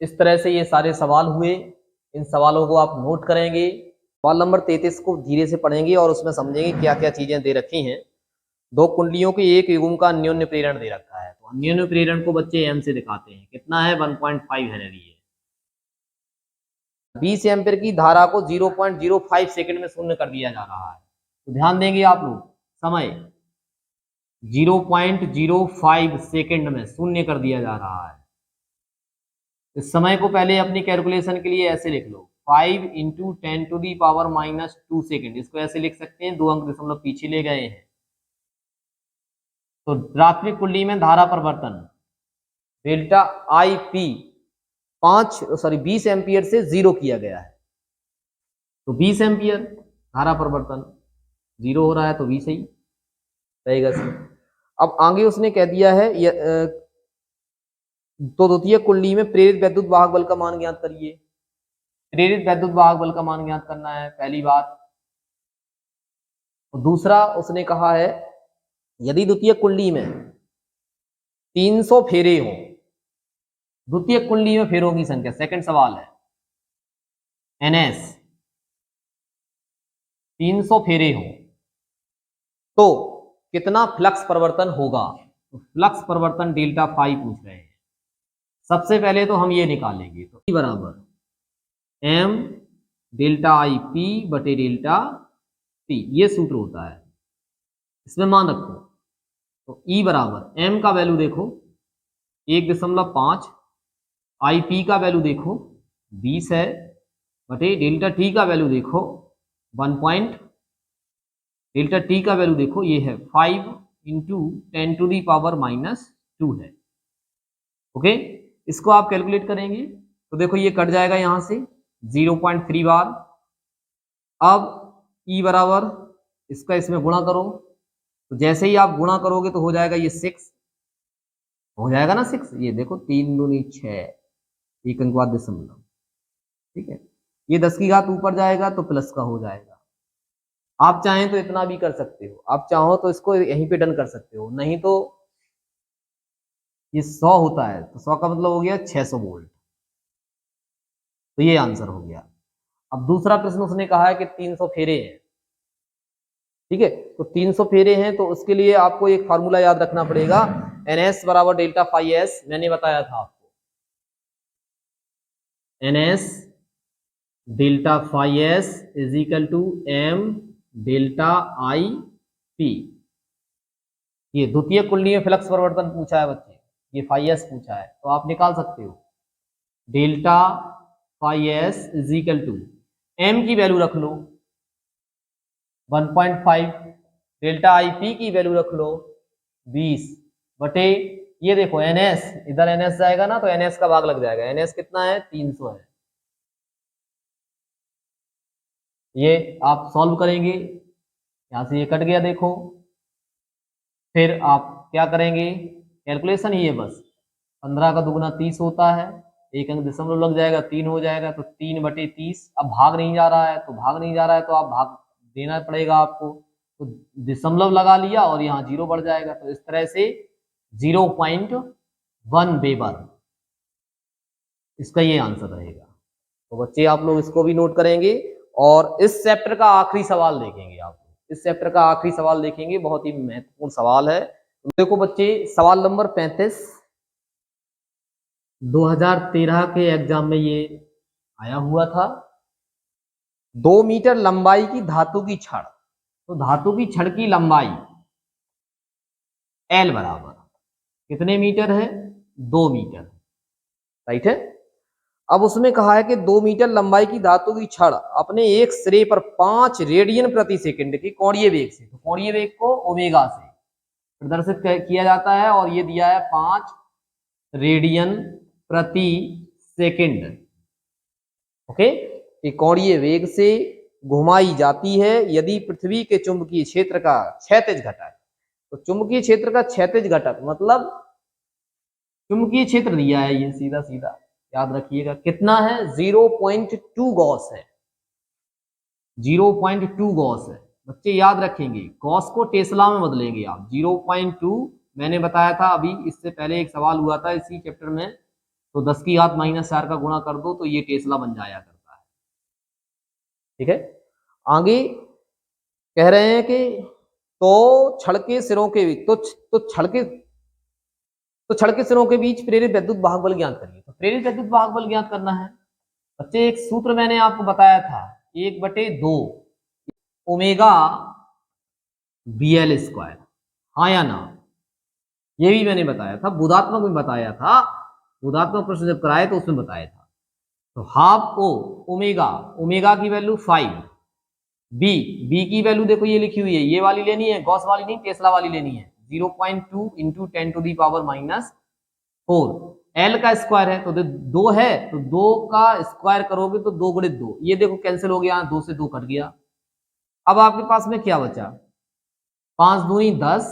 इस तरह से ये सारे सवाल हुए, इन सवालों को आप नोट करेंगे। सवाल नंबर 33 को धीरे से पढ़ेंगे और उसमें समझेंगे क्या क्या चीजें दे रखी हैं। दो कुंडलियों के एक युग्म का अन्योन्य प्रेरण दे रखा है, तो अन्योन्य प्रेरण को बच्चे एम से दिखाते हैं, कितना है 1.5 हेनरी है। 20 एम्पीयर की धारा को 0.05 सेकंड में शून्य कर दिया जा रहा है, तो ध्यान देंगे आप लोग, समय 0.05 सेकंड में शून्य कर दिया जा रहा है। इस समय को पहले अपनी कैलकुलेशन के लिए ऐसे लिख लो, 5 into 10 to the power -2 second, इसको ऐसे लिख सकते हैं, 2 अंक दशमलव पीछे ले गए हैं। तो प्राथमिक कुंडली में धारा परिवर्तन डेल्टा आई पी 20 एम्पियर से 0 किया गया है, तो 20 एम्पियर धारा परिवर्तन 0 हो रहा है, तो 20 ही रहेगा। अब आगे उसने कह दिया है तो द्वितीय कुंडली में प्रेरित वैद्युत वाहक बल का मान ज्ञात करिए। प्रेरित वैद्युत वाहक बल का मान ज्ञात करना है पहली बात। और दूसरा उसने कहा है यदि द्वितीय कुंडली में 300 फेरे हो, द्वितीय कुंडली में फेरों की संख्या, सेकंड सवाल है, NS 300 फेरे हो तो कितना फ्लक्स परिवर्तन होगा। तो फ्लक्स परिवर्तन डेल्टा फाई पूछ रहे हैं। सबसे पहले तो हम ये निकालेंगे, तो E बराबर m डेल्टा आई पी बटे डेल्टा टी, ये सूत्र होता है, इसमें मान रखो। तो E बराबर m का वैल्यू देखो 1.5, आई पी का वैल्यू देखो 20 है, बटे डेल्टा टी का वैल्यू देखो 1 डेल्टा टी का वैल्यू देखो ये है 5 इंटू 10⁻⁻2 है। ओके, इसको आप कैलकुलेट करेंगे तो देखो ये कट जाएगा यहां से 0.3 बार। अब E बराबर इसका इसमें गुणा करो, तो जैसे ही आप गुणा करोगे तो हो जाएगा ये 6 हो जाएगा ना 6, ये देखो 3 दूनी 6, एक अंक बाद दशमलव, ठीक है। ये 10 की घात ऊपर जाएगा तो प्लस का हो जाएगा। आप चाहें तो इतना भी कर सकते हो, आप चाहो तो इसको यहीं पे डन कर सकते हो, नहीं तो ये 100 होता है तो 100 का मतलब हो गया 600 वोल्ट, तो ये आंसर हो गया। अब दूसरा प्रश्न उसने कहा है कि 300 फेरे हैं, ठीक है, तो 300 फेरे हैं तो उसके लिए आपको एक फार्मूला याद रखना पड़ेगा, NS बराबर डेल्टा फाई एस, मैंने बताया था आपको, NS delta phi S is equal to m delta I P. ये द्वितीय कुंडलीय फ्लक्स परिवर्तन पूछा है बच्चे, ये फाई एस पूछा है, तो आप निकाल सकते हो delta phi S is equal to m की वैल्यू रख लो 1.5, डेल्टा आई पी की वैल्यू रख लो 20 बटे ये देखो NS, इधर NS जाएगा ना तो NS का भाग लग जाएगा, NS कितना है 300 है। ये आप सॉल्व करेंगे, यहां से ये कट गया देखो, फिर आप क्या करेंगे, कैलकुलेशन ही है बस, 15 का दुगुना 30 होता है, एक अंक दशमलव लग जाएगा 3 हो जाएगा, तो 3/30। अब भाग नहीं जा रहा है तो भाग नहीं जा रहा है तो आप भाग देना पड़ेगा आपको, तो दशमलव लगा लिया और यहाँ 0 बढ़ जाएगा, तो इस तरह से 0.1 वेबर इसका ये आंसर रहेगा। तो बच्चे आप लोग इसको भी नोट करेंगे और इस चैप्टर का आखिरी सवाल देखेंगे, आप इस चैप्टर का आखिरी सवाल देखेंगे, बहुत ही महत्वपूर्ण सवाल है। देखो बच्चे सवाल नंबर 35 2013 के एग्जाम में ये आया हुआ था। 2 मीटर लंबाई की धातु की छड़, तो धातु की छड़ की लंबाई L बराबर कितने मीटर है 2 मीटर, राइट है। अब उसमें कहा है कि 2 मीटर लंबाई की धातु की छड़ अपने एक सिरे पर 5 रेडियन प्रति सेकंड की कोणीय वेग से, तो कोणीय वेग को ओमेगा से प्रदर्शित किया जाता है और ये दिया है 5 रेडियन प्रति सेकंड, ओके। ये कोणीय वेग से घुमाई जाती है यदि पृथ्वी के चुंबकीय क्षेत्र का क्षैतिज घटक, तो चुंबकीय क्षेत्र का क्षैतिज घटक मतलब चुंबकीय क्षेत्र दिया है ये सीधा सीधा, याद रखिएगा कितना है 0.2 गॉस है, 0.2 गॉस है बच्चे, याद रखेंगे गॉस को टेस्ला में बदलेंगे आप। 0.2 मैंने बताया था अभी, इससे पहले एक सवाल हुआ था इसी चैप्टर में, तो 10 की घात -4 का गुणा कर दो तो ये टेस्ला बन जाया करता है, ठीक है। आगे कह रहे हैं कि तो छड़ के सिरों के छड़ के सिरों के बीच प्रेरित विद्युत वाहक बल ज्ञात करिए। तो प्रेरित विद्युत वाहक बल ज्ञात करना है बच्चे, एक सूत्र मैंने आपको बताया था 1/2 ओमेगा BL स्क्वायर, हाँ या ना, ये भी मैंने बताया था, बोधात्मक में बताया था, बोधात्मक प्रश्न जब कराए तो उसमें बताया था। तो हाफ ओ ओमेगा, ओमेगा की वैल्यू 5, बी की वैल्यू देखो ये लिखी हुई है, ये वाली लेनी है, गॉस वाली नहीं टेस्ला वाली लेनी है, 0.2 इंटू 10⁻⁴। एल का स्क्वायर है तो 2 है, तो 2 का स्क्वायर करोगे तो 2 × 2, ये देखो कैंसिल हो गया, 2 से 2 कट गया। अब आपके पास में क्या बचा, 5 दूनी 10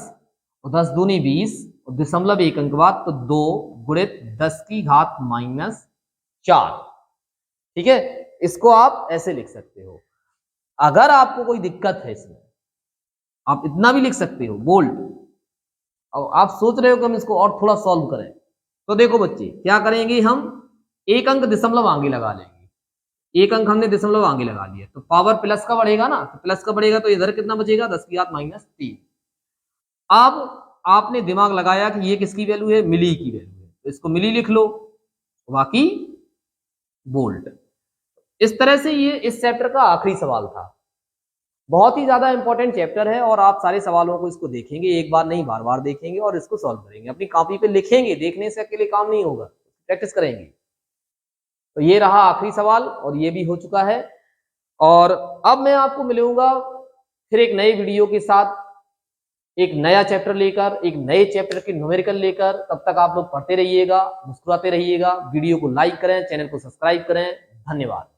और 10 दूनी 20 और दशमलव एक अंक बाद, तो 2 × 10 की घात -4, ठीक है। इसको आप ऐसे लिख सकते हो। अगर आपको कोई दिक्कत है इसमें आप इतना भी लिख सकते हो बोल्ड, और आप सोच रहे हो कि हम इसको और थोड़ा सॉल्व करें, तो देखो बच्चे क्या करेंगे, हम एक अंक दशमलव आगे लगा लेंगे, एक अंक हमने दशमलव आगे लगा लिया, तो पावर प्लस का बढ़ेगा ना, तो प्लस का बढ़ेगा तो इधर कितना बचेगा 10 की घात -3। अब आपने दिमाग लगाया कि ये किसकी वैल्यू है, मिली की वैल्यू है, तो इसको मिली लिख लो, बाकी वोल्ट। इस तरह से ये इस चैप्टर का आखिरी सवाल था। बहुत ही ज्यादा इंपॉर्टेंट चैप्टर है और आप सारे सवालों को इसको देखेंगे, एक बार नहीं बार बार देखेंगे और इसको सॉल्व करेंगे, अपनी कॉपी पे लिखेंगे, देखने से अकेले काम नहीं होगा, प्रैक्टिस करेंगे। तो ये रहा आखिरी सवाल और ये भी हो चुका है। और अब मैं आपको मिलूंगा फिर एक नए वीडियो के साथ, एक नया चैप्टर लेकर, एक नए चैप्टर के न्यूमेरिकल लेकर। तब तक आप लोग पढ़ते रहिएगा, मुस्कुराते रहिएगा, वीडियो को लाइक करें, चैनल को सब्सक्राइब करें। धन्यवाद।